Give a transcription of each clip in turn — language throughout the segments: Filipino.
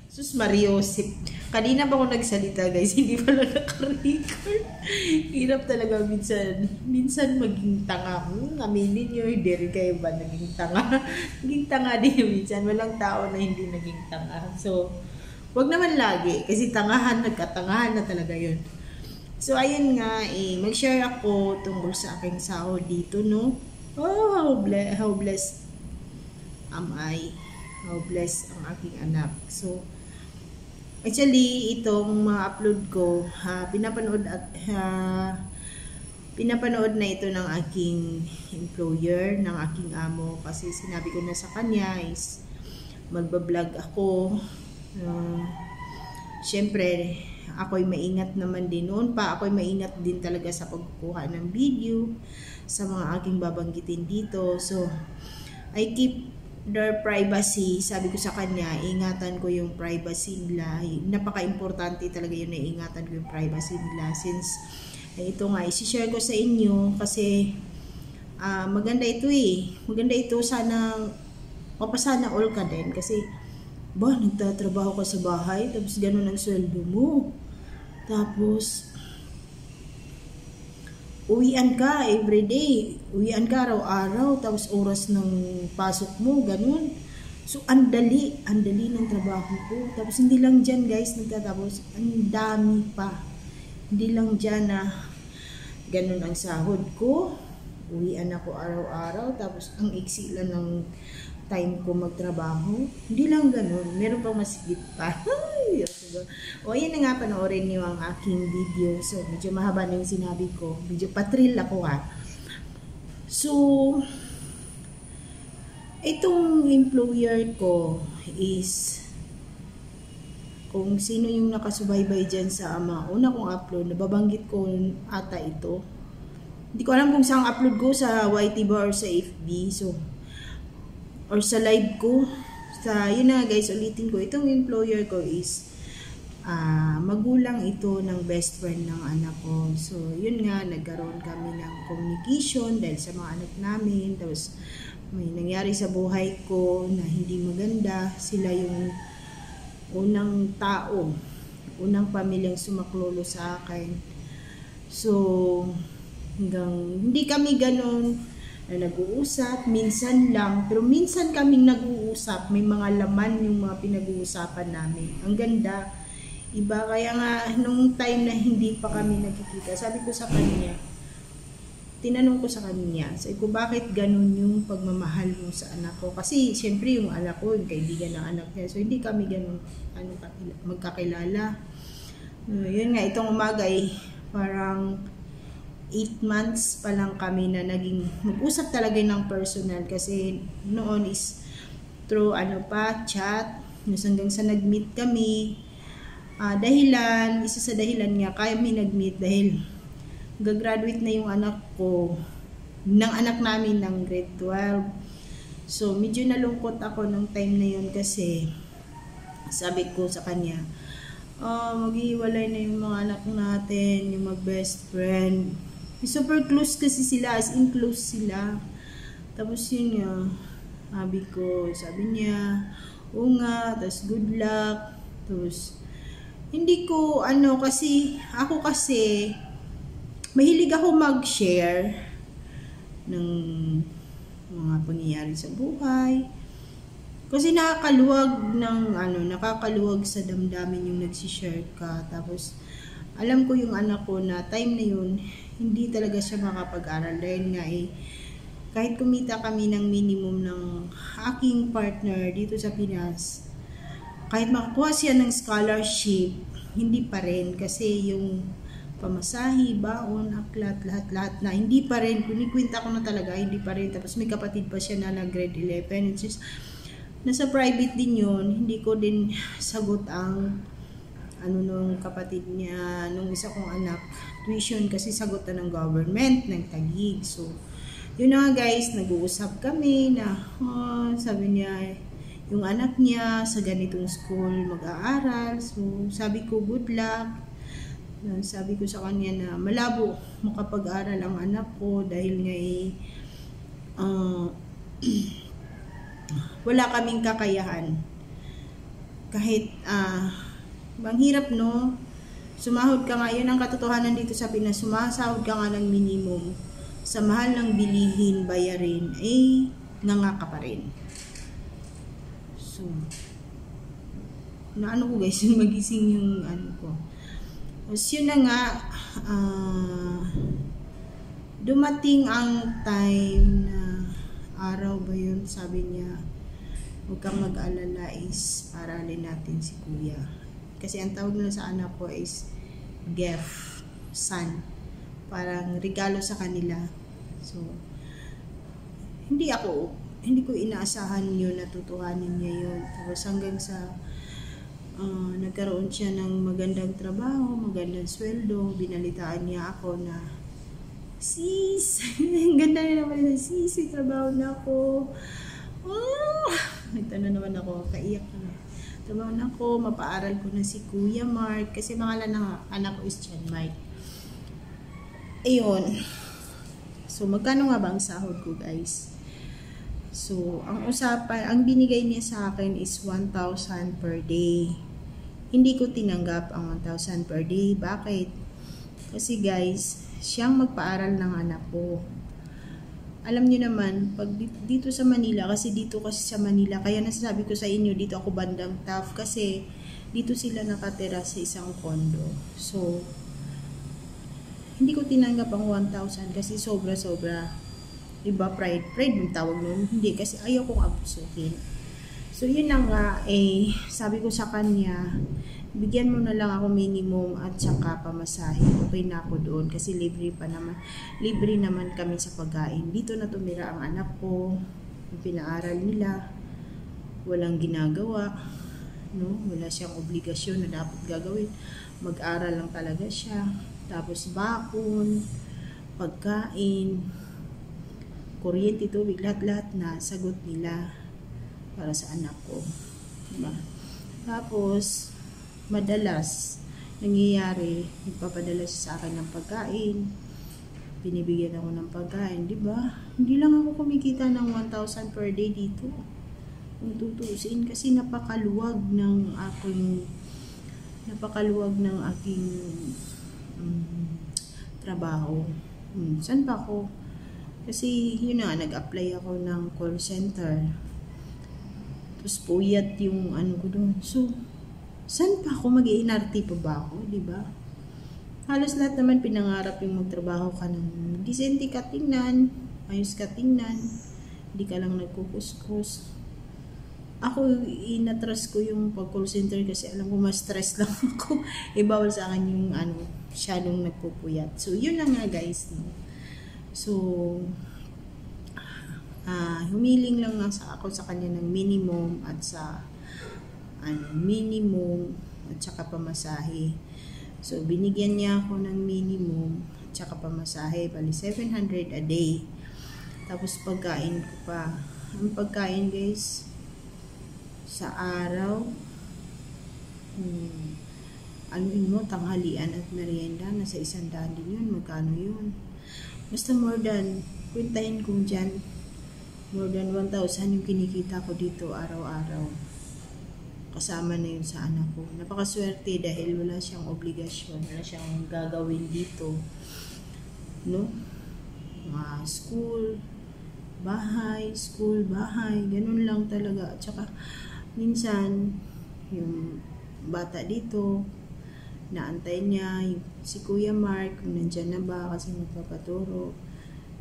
Sus Mariosip. Kanina pa ako nagsalita guys, hindi pala naka-record. Hirap talaga minsan. Minsan maging tanga. Aminin nyo, hindi rin kayo ba naging tanga? Naging tanga din minsan. Walang tao na hindi naging tanga. So, wag naman lagi. Kasi tangahan, nagkatangahan na talaga yun. So, ayun nga, mag-share ako tungkol sa aking sahod dito, no? Oh, how blessed am I? How blessed ang aking anak. So, actually, itong mga upload ko, pinapanood na ito ng aking employer, ng aking amo. Kasi sinabi ko na sa kanya is magbablog ako. Siyempre, ako'y maingat naman din. Noon pa, ako'y maingat din talaga sa pagkukuha ng video sa mga aking babanggitin dito. So, I keep their privacy. Sabi ko sa kanya, ingatan ko yung privacy nila. Napaka-importante talaga yun na ingatan ko yung privacy nila. Since, ito nga, isi-share ko sa inyo kasi maganda ito Maganda ito, sana mapasana all ka din. Kasi, nagtatrabaho ka sa bahay, tapos ganun ang sweldo mo. Tapos, uwian ka everyday, uwian ka araw-araw, tapos oras ng pasok mo, ganun. So, andali ng trabaho ko. Tapos, hindi lang dyan guys, nagtatapos, ang dami pa. Hindi lang dyan na ganun ang sahod ko. Uwian ako araw-araw, tapos ang iksi lang ng time ko magtrabaho. Hindi lang ganun, meron pang masigit pa. O, yan na nga, panoorin niyo ang aking video. So, medyo mahaba na yung sinabi ko. Medyo patril ako So, itong employer ko is, kung sino yung nakasubaybay dyan sa una kong upload, nababanggit ko ata ito. Hindi ko alam kung saan upload ko, sa YT ba or sa FB. So, or sa live ko. Yun na guys, ulitin ko. Itong employer ko is, magulang ito ng best friend ng anak ko. So, yun nga, nagkaroon kami ng communication dahil sa mga anak namin. Tapos, may nangyari sa buhay ko na hindi maganda. Sila yung unang tao, unang pamilyang sumaklolo sa akin. So, hindi kami ganun na nag-uusap, minsan lang. Pero minsan kaming nag-uusap, may mga laman yung mga pinag-uusapan namin. Ang ganda. Iba, kaya nga, nung time na hindi pa kami nagkikita, sabi ko sa kanya, tinanong ko sa kanya, sabi ko, bakit ganun yung pagmamahal mo sa anak ko? Kasi, syempre, yung anak ko, yung kaibigan ng anak niya, so hindi kami ganun magkakilala. Yun nga, itong umaga parang 8 months pa lang kami na naging, mag-usap talaga ng personal, kasi noon is, through chat, hanggang sa nag-meet kami. Isa sa dahilan nga kami nag-meet dahil gagraduate na yung anak ko, ng anak namin ng grade 12. So, medyo nalungkot ako nung time na yun kasi sabi ko sa kanya, maghihiwalay na yung mga anak natin, yung mga best friend. Super close kasi sila, as in close sila. Tapos yun nga, sabi niya, oo nga, tapos good luck. Tapos, hindi ko, ako kasi, mahilig ako mag-share ng mga pangyayari sa buhay. Kasi nakakaluwag sa damdamin yung nagsishare ka. Tapos, alam ko yung anak ko na time na yun, hindi talaga siya makapag-aral. Dahil nga kahit kumita kami ng minimum ng aking partner dito sa Pinas, kahit makakuha siya ng scholarship, hindi pa rin. Kasi yung pamasahi, baon, aklat, lahat na, hindi pa rin. Kunikwenta ko na talaga, hindi pa rin. Tapos may kapatid pa siya na grade 11. It's just, nasa private din yun. Hindi ko din sagot ang nung kapatid niya, nung isa kong anak, tuition, kasi sagot na ng government, ng Taguig. So, yun na nga guys, nag-uusap kami na, sabi niya, yung anak niya sa ganitong school mag-aaral. So, sabi ko, good luck. Sabi ko sa kanya na malabo makapag-aral ang anak ko dahil nga wala kaming kakayahan. kahit bang hirap, no? Sumahod ka nga, yun ang katotohanan dito sa Pinas, sumasahod ka nga ng minimum, sa mahal ng bilihin, bayarin, nangaka pa rin. So, naano ko guys, magising yung ano ko. So, yun na nga, dumating ang time na araw ba yun, sabi niya, huwag kang mag-alala, is paralin natin si kuya. Kasi ang tawag nila sa anak ko is gift, son. Parang regalo sa kanila. So, hindi ko inaasahan yun, natutuhanin niya yun. Tapos hanggang sa nagkaroon siya ng magandang trabaho, magandang sweldo, binalitaan niya ako na, sis, ganda na naman na, sis, may trabaho na ako. Nagtanong naman ako, kaiyak na. Trabaho na ako, mapaaral ko na si Kuya Mark, kasi pangalan ng anak ko is John Mike. Ayun. So, magkano nga ba ang sahod ko, guys? So, ang binigay niya sa akin is 1,000 per day. Hindi ko tinanggap ang 1,000 per day. Bakit? Kasi guys, siyang magpaaral ng anak ko. Alam niyo naman, pag dito sa Manila, kasi sa Manila, kaya nasasabi ko sa inyo, dito ako bandang tough, kasi dito sila nakatira sa isang condo. So, hindi ko tinanggap ang 1,000 kasi sobra-sobra. Diba, pride yung tawag nun. Hindi, kasi ayaw kong abusuhin. So, yun na nga, sabi ko sa kanya, bigyan mo na lang ako minimum at saka pamasahe. Okay na ako doon kasi libre naman kami sa pagkain. Dito na tumira ang anak ko, yung pinaaral nila, walang ginagawa, no? Wala siyang obligasyon na dapat gagawin. Mag-aral lang talaga siya. Tapos bakon, pagkain, kuryente, tubig, lahat na sagot nila para sa anak ko. Diba? Tapos, madalas nangyayari, nagpapadala siya sa akin ng pagkain, binibigyan ako ng pagkain, di ba? Hindi lang ako kumikita ng 1,000 per day dito. Kung tutusin, kasi napakaluwag ng aking trabaho. Saan pa ako? Kasi yun na, nag-apply ako ng call center. Tapos puyat yung ano ko doon. So, saan pa ako? Mag-iinarte pa ba ako? Diba? Halos lahat naman pinangarap yung magtrabaho ka ng decente ka tingnan, ayos ka tingnan, hindi ka lang nagkukuskus. Ako, inatras ko yung pag-call center kasi alam ko mas stress lang ako. Bawal sa akin yung masyadong nagpupuyat. So, yun na nga guys. No? So, humiling lang ako sa kanya ng minimum at saka pamasahe. So, binigyan niya ako ng minimum at saka pamasahe, bali 700 a day. Tapos pagkain ko pa. Ang pagkain guys, sa araw, tanghalian at merienda, nasa 100 din yun. Magkano yun? Basta more than, kwentahin ko dyan, more than 1,000 yung kinikita ko dito araw-araw. Kasama na yun sa anak ko. Napakaswerte dahil wala siyang obligasyon, wala siyang gagawin dito. No? School, bahay, ganun lang talaga. At saka, minsan, yung bata dito, naantay niya, si Kuya Mark, kung nandyan na ba, kasi magpapaturo.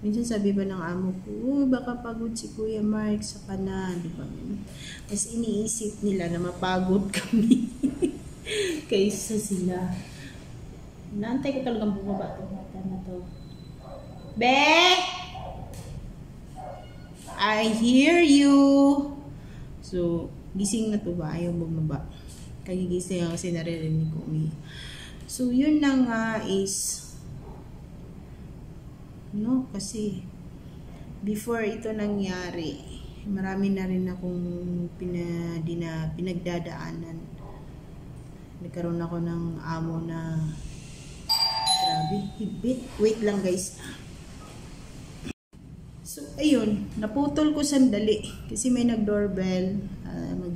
Minsan sabi ba ng amo ko, baka pagod si Kuya Mark sa kanan, di ba? Kasi iniisip nila na mapagod kami kaysa sila. Naantay ko talagang bumaba itong mata na to. Be! I hear you! So, gising na to ba? Ayaw bumaba. Kagigising ang kasi naririnig ko umiyak. So, yun na nga is kasi before ito nangyari, marami na rin akong pinagdadaanan. Nagkaroon ako ng amo na grabe, higpit. Wait lang guys. So, ayun, naputol ko sandali kasi may nag-doorbell,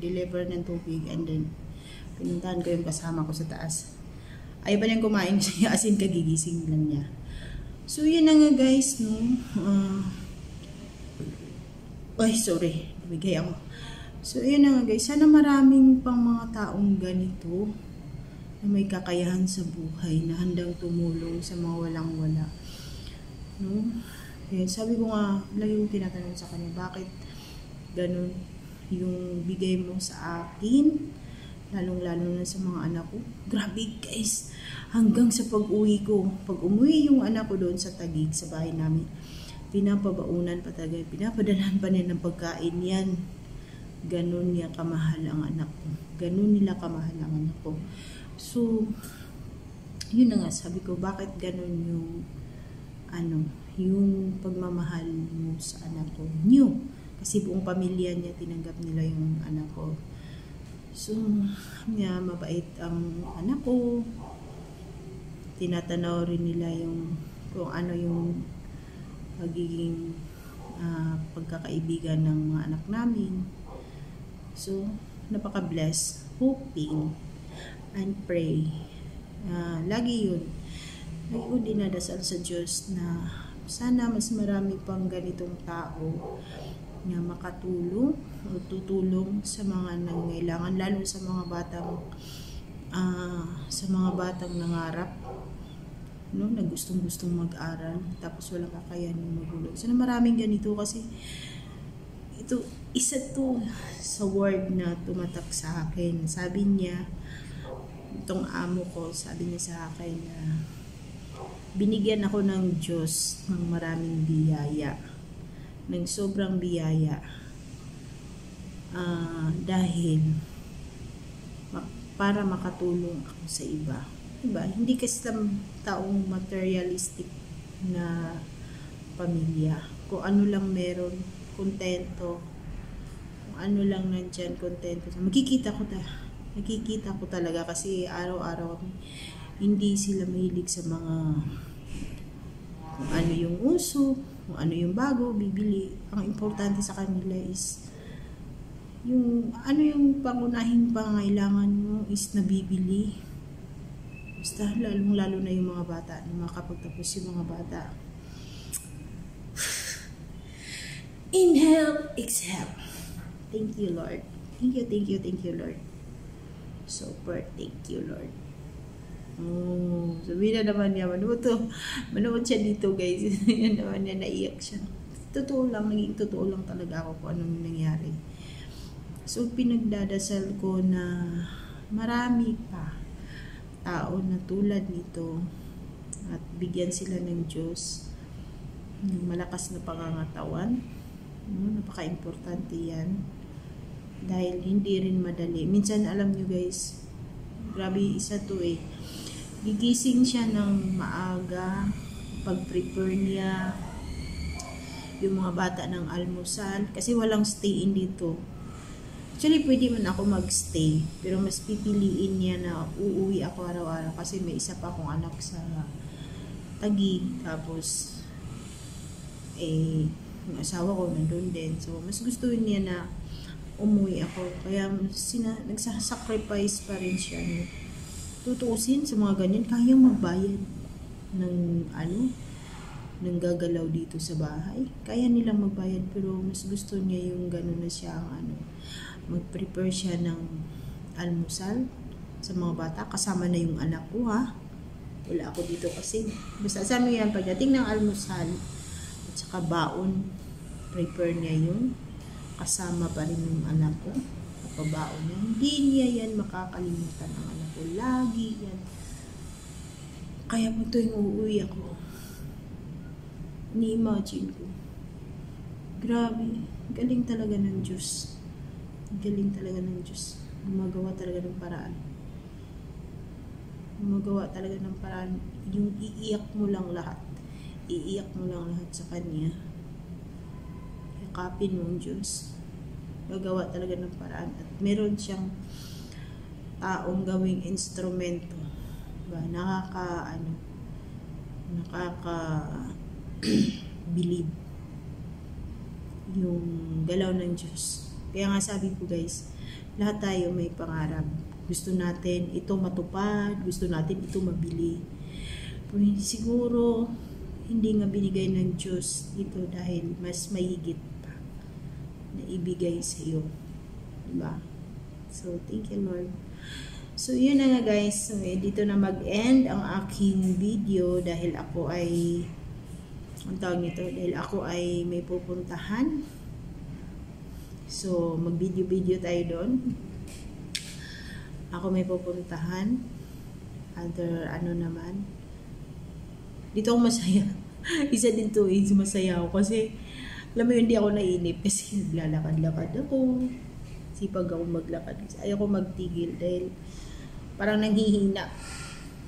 nag-deliver ng tubig, and then pinuntahan ko yung kasama ko sa taas. Ayaw pa niyang kumain siya, as in kagigising lang niya. So yun na nga guys, no. Ay, sorry, nabigay ako. So yun na nga guys, sana maraming pang mga taong ganito na may kakayahan sa buhay, na handang tumulong sa mga walang-wala. No? Kaya sabi ko nga, lagi kong tinatanong sa kanya, bakit ganun yung bigay mo sa akin, lalong-lalo na sa mga anak ko. Grabe guys, hanggang sa pag-uwi ko, pag umuwi yung anak ko doon sa Taguig, sa bahay namin, pinapabaunan pa talaga, pinapadalhan pa nila ng pagkain yan. Ganun niya kamahal ang anak ko. Ganun nila kamahal ang anak ko. So, yun na nga, sabi ko, bakit ganun yung pagmamahal mo sa anak ko? New. Kasi buong pamilya niya, tinanggap nila yung anak ko. So, mabait ang anak ko. Tinatanaw rin nila kung ano yung pagiging pagkakaibigan ng mga anak namin. So, napaka-bless. Hoping and pray. Lagi yun. Lagi ko dinadasal sa Diyos na sana mas marami pang ganitong tao na makatulong o tutulong sa mga nangangailangan, lalo sa mga batang nangarap, no, na gustong-gustong mag-aral tapos walang kakayanin magulang. Sana maraming ganito, kasi ito, isa to sa word na tumatak sa akin. Sabi niya, itong amo ko, sabi niya sa akin na binigyan ako ng Diyos ng maraming biyaya, ng sobrang biyaya, dahil para makatulong ako sa iba. Diba? Hindi kasi taong materialistic na pamilya. Kung ano lang meron, kontento. Kung ano lang nandyan, kontento. Nakikita ko talaga, kasi araw-araw hindi sila mahilig sa mga kung ano yung uso, kung ano yung bago, bibili. Ang importante sa kanila is yung ano yung pangunahing pangailangan mo is nabibili. Basta lalong-lalo na yung mga bata, na makapagtapos yung mga bata. Inhale, exhale. Thank you, Lord. Thank you, Lord. Super, thank you, Lord. Sabihin na naman niya, manood siya dito guys. Yan naman niya, naiyak siya. Naging totoo lang talaga ako kung anong nangyari. So, pinagdadasal ko na marami pa tao na tulad nito, at bigyan sila ng Diyos ng malakas na pangangatawan. Napaka-importante yan, dahil hindi rin madali. Minsan, alam nyo guys, grabe isa to gigising siya ng maaga, pag-prepare niya yung mga bata ng almusal, kasi walang stay-in dito. Actually, pwede man ako mag-stay, pero mas pipiliin niya na uuwi ako araw-araw, kasi may isa pa akong anak sa Taguig, tapos yung asawa ko nandun din. So, mas gusto niya na umuwi ako. Kaya nagsasacrifice pa rin siya. Tutuusin sa mga ganyan, kayang magbayad ng gagalaw dito sa bahay. Kaya nilang magbayad, pero mas gusto niya yung gano'n na siya mag-prepare siya ng almusal sa mga bata. Kasama na yung anak ko, ha. Wala ako dito kasi. Basta sa amin yan, pagdating ng almusal at saka baon, prepare niya yun. Kasama pa rin yung anak ko. Kapabaon niya. Hindi niya yan makakalimutan ang anak ko. Lagi yan. Kaya mo tuwing uuwi ako, ni-imagine ko. Grabe. Galing talaga ng Diyos. Galing talaga ng Diyos. Gumagawa talaga ng paraan. Gumagawa talaga ng paraan. Yung iiyak mo lang lahat. Iiyak mo lang lahat sa Kanya. Yakapin mo ang Diyos. Gagawa talaga ng paraan. At meron siyang taong gawing instrumento. Diba? Believe yung galaw ng Diyos. Kaya nga sabi ko guys, Lahat tayo may pangarap. Gusto natin ito matupad, gusto natin ito mabili. Pero siguro, hindi nga binigay ng Diyos ito dahil mas mahigit pa na ibigay sa iyo. Diba? So, thank you Lord. So, yun na nga guys. So, dito na mag-end ang aking video dahil ako ay, ang tawag nito, dahil ako ay may pupuntahan. So, mag-video-video tayo doon. Ako may pupuntahan. Other, ano naman. Dito ako masaya. Isa din to masaya ako kasi alam mo yun, hindi ako nainip kasi naglalakad-lakad ako. Sipag ako maglakad. Ayoko magtigil dahil parang nanghihina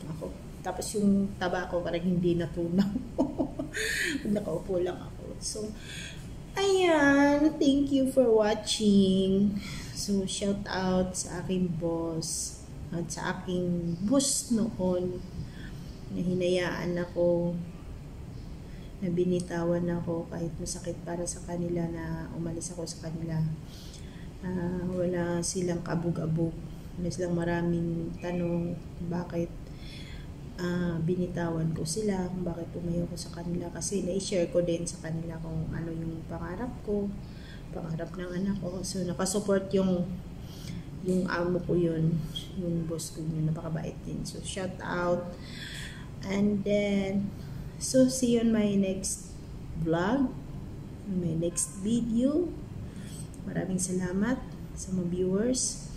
ako. Tapos yung taba ko parang hindi natunaw. Nakaupo lang ako. So, ayan. Thank you for watching. So, shout out sa aking boss at sa aking boss noon na hinayaan ako, na binitawan ako kahit masakit para sa kanila na umalis ako sa kanila. Wala silang kabog-abog. Wala silang maraming tanong bakit binitawan ko sila, kung bakit tumayo ko sa kanila. Kasi na-share ko din sa kanila kung ano yung pangarap ko, pangarap ng anak ko. So, nakasupport yung amo ko yun, yung boss ko yun, napakabait din. So, shout out. And then, so see you on my next vlog, my next video. Maraming salamat sa mga viewers,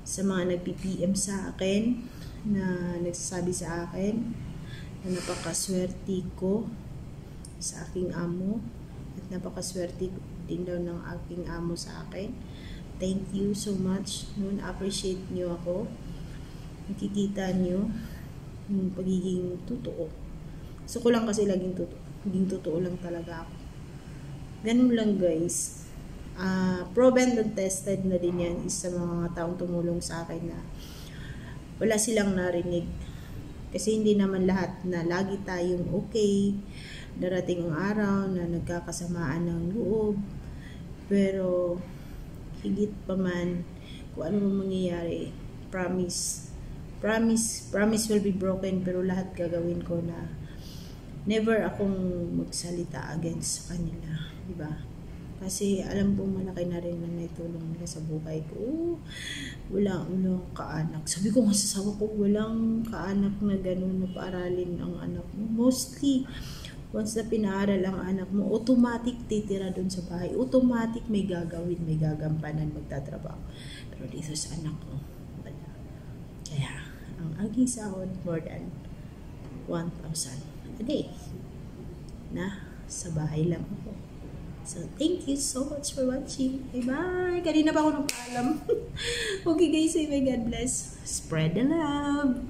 sa mga nagpi-PM sa akin, na nagsasabi sa akin na napakaswerte ko sa aking amo at napakaswerte din daw ng aking amo sa akin. Thank you so much. Noon, appreciate nyo ako. Nakikita nyo yung pagiging totoo. So, ko lang kasi laging totoo. Maging totoo lang talaga ako. Ganun lang guys. Proven and tested na din yan is sa mga taong tumulong sa akin na wala silang narinig. Kasi hindi naman lahat na lagi tayong okay. Darating ang araw na nagkakasamaan ng loob. Pero, higit pa man, kung ano mangyayari, promise will be broken, pero lahat gagawin ko na never akong magsalita against sa kanila, diba? Kasi alam kong malaki na rin na naitulong nila sa buhay ko. Walang kaanak. Sabi ko nga sa sawa ko, walang kaanak na gano'n na paaralin ang anak mo. Mostly, once na pinaaral ang anak mo, automatic titira doon sa bahay. Automatic may gagawin, may gagampanan, magtatrabaho. Pero dito sa anak ko, wala. Kaya, ang aking sahod more than 1,000 a day na sa bahay lang ako. So, thank you so much for watching. Bye-bye! Kanina pa ako nagpaalam. Okay guys, may God bless. Spread the love!